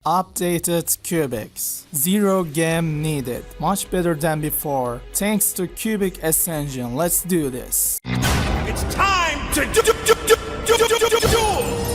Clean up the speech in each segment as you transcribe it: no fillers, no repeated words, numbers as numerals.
Updated cubics. Zero game needed. Much better than before. Thanks to cubic Ascension. Let's do this. It's time to duel!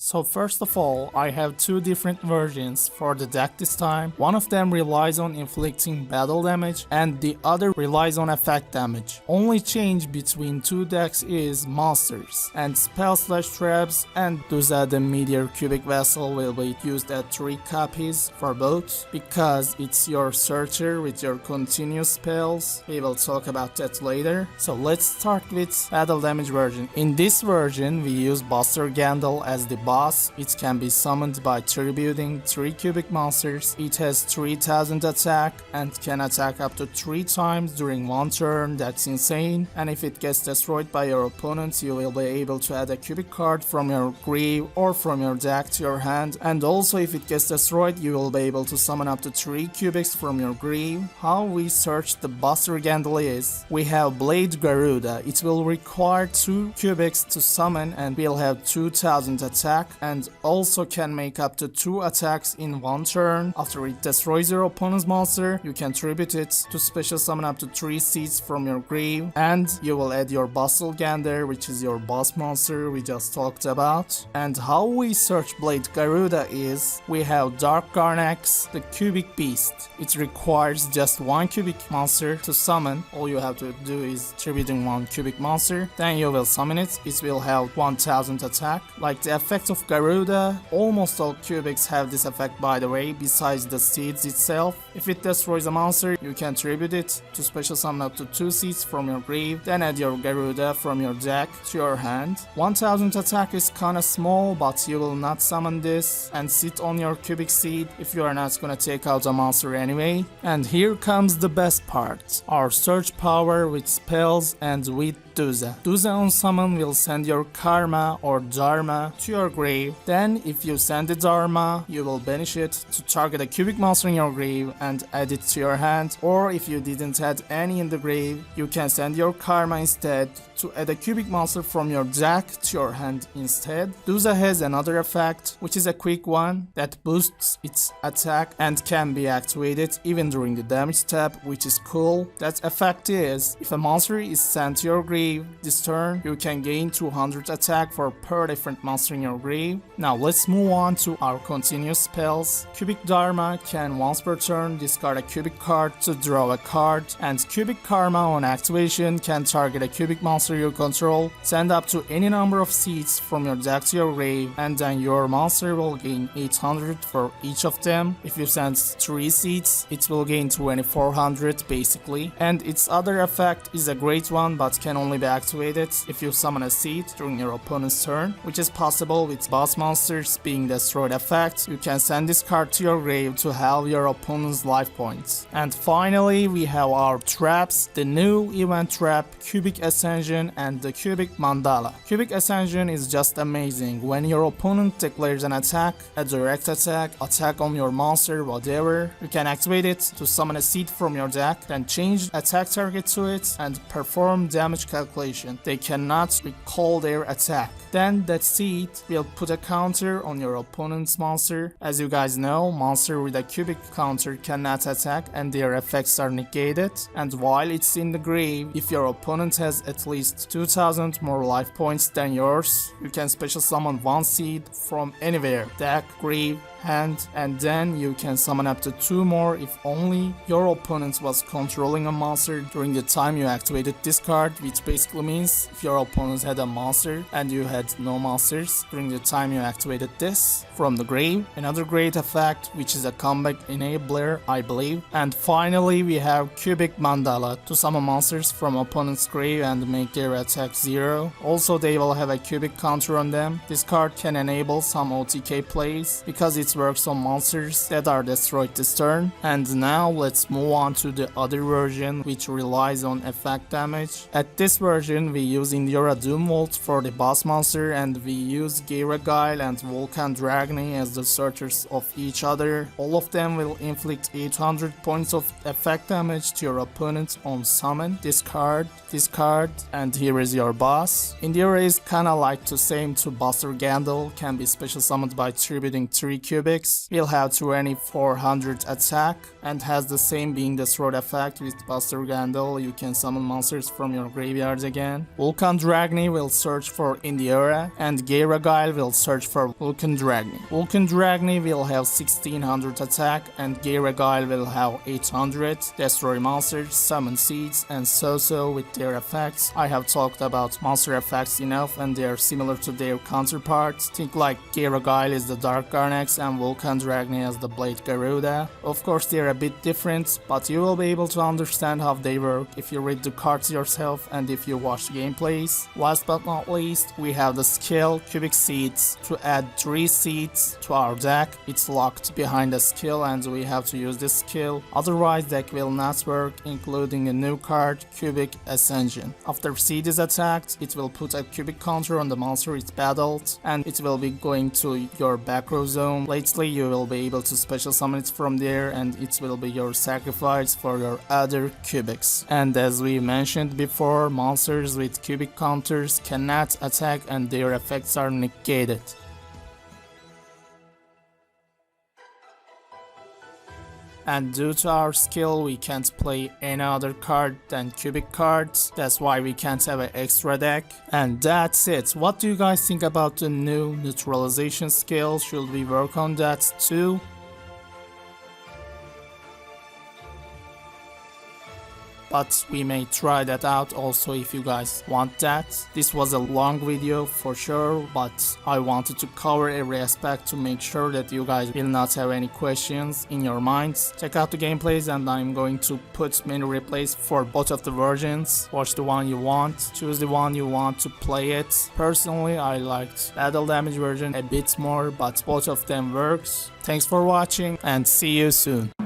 So first of all, I have two different versions for the deck this time. One of them relies on inflicting battle damage and the other relies on effect damage. Only change between two decks is monsters and spell/traps, and the Meteor cubic vessel will be used at 3 copies for both because it's your searcher with your continuous spells. We will talk about that later. So let's start with battle damage version. In this version, we use Buster Gundil as the boss. It can be summoned by tributing 3 cubic monsters. It has 3000 attack and can attack up to 3 times during one turn. That's insane. And if it gets destroyed by your opponent, you will be able to add a cubic card from your grave or from your deck to your hand. And also if it gets destroyed, you will be able to summon up to 3 cubics from your grave. How we search the Buster Gundil is, we have Blade Garoodia. It will require 2 cubics to summon and will have 2000 attack, and also can make up to 2 attacks in one turn. After it destroys your opponent's monster, you can tribute it to special summon up to 3 seeds from your grave, and you will add your Buster Gundil, which is your boss monster we just talked about. And how we search Blade Garoodia is, we have Dark Garnex, the cubic beast. It requires just 1 cubic monster to summon. All you have to do is tributing 1 cubic monster, then you will summon it. It will have 1000 attack. Like the effect of Garoodia, almost all cubics have this effect, by the way, besides the seeds itself. If it destroys a monster, you can tribute it to special summon up to 2 seeds from your grave, then add your Garoodia from your deck to your hand. 1000 attack is kinda small, but you will not summon this and sit on your cubic seed if you are not gonna take out a monster anyway. And here comes the best part, our search power with spells and with Duel on summon will send your Karma or Dharma to your grave. Then if you send the Dharma, you will banish it to target a cubic monster in your grave and add it to your hand. Or if you didn't add any in the grave, you can send your Karma instead to add a cubic monster from your deck to your hand instead. Duel has another effect, which is a quick one that boosts its attack and can be activated even during the damage tab, which is cool. That effect is, if a monster is sent to your grave this turn, you can gain 200 attack for per different monster in your grave. Now let's move on to our continuous spells. Cubic Dharma can once per turn discard a cubic card to draw a card, and Cubic Karma on activation can target a cubic monster you control, send up to any number of seeds from your deck to your grave, and then your monster will gain 800 for each of them. If you send 3 seeds, it will gain 2400 basically. And its other effect is a great one, but can only be activated if you summon a seed during your opponent's turn, which is possible with boss monsters being destroyed effect. You can send this card to your grave to halve your opponent's life points. And finally, we have our traps, the new event trap, Cubic Ascension and the Cubic Mandala. Cubic Ascension is just amazing. When your opponent declares an attack, a direct attack on your monster, whatever, you can activate it to summon a seed from your deck, then change attack target to it and perform damage calculation. They cannot recall their attack. Then that seed will put a counter on your opponent's monster. As you guys know, monster with a cubic counter cannot attack and their effects are negated. And while it's in the grave, if your opponent has at least 2000 more life points than yours, you can special summon 1 seed from anywhere, deck, grave, hand, and then you can summon up to 2 more if only your opponent was controlling a monster during the time you activated this card, which basically means if your opponent had a monster and you had no monsters during the time you activated this from the grave. Another great effect, which is a comeback enabler, I believe. And finally, we have Cubic Mandala to summon monsters from opponent's grave and make their attack 0. Also, they will have a cubic counter on them. This card can enable some OTK plays because it works on monsters that are destroyed this turn. And now let's move on to the other version, which relies on effect damage. At this version, we use Endura Doomvolt for the boss monster, and we use Garoodia and Volcan Dragony as the searchers of each other. All of them will inflict 800 points of effect damage to your opponent on summon. Discard, and here is your boss. Endura is kinda like the same to Buster Gundil, can be special summoned by tributing 3 cubes cubics, will have 2400 attack and has the same being the sword effect. With Buster Gundil you can summon monsters from your graveyard again. Vulcan Dragni will search for Indiora and Garoodia will search for Vulcan Dragni. Vulcan Dragni will have 1600 attack and Garoodia will have 800. Destroy monsters, summon seeds and so with their effects. I have talked about monster effects enough and they are similar to their counterparts. Think like Garoodia is the Dark Garnex and Vulcan Dragni as the Blade Garoodia. Of course they are a bit different, but you will be able to understand how they work if you read the cards yourself and if you watch the gameplays. Last but not least, we have the skill Cubic Seeds. To add 3 seeds to our deck, it's locked behind a skill and we have to use this skill, otherwise deck will not work, including a new card, Cubic Ascension. After seed is attacked, it will put a cubic counter on the monster it battled and it will be going to your back row zone. Lately you will be able to special summon it from there and it will be your sacrifice for your other cubics. And as we mentioned before, monsters with cubic counters cannot attack and their effects are negated. And due to our skill we can't play any other card than cubic cards, that's why we can't have an extra deck. And that's it. What do you guys think about the new neutralization skill? Should we work on that too? But we may try that out also if you guys want that. This was a long video for sure, but I wanted to cover every aspect to make sure that you guys will not have any questions in your minds. Check out the gameplays and I'm going to put many replays for both of the versions. Watch the one you want, choose the one you want to play it. Personally I liked battle damage version a bit more, but both of them works. Thanks for watching and see you soon.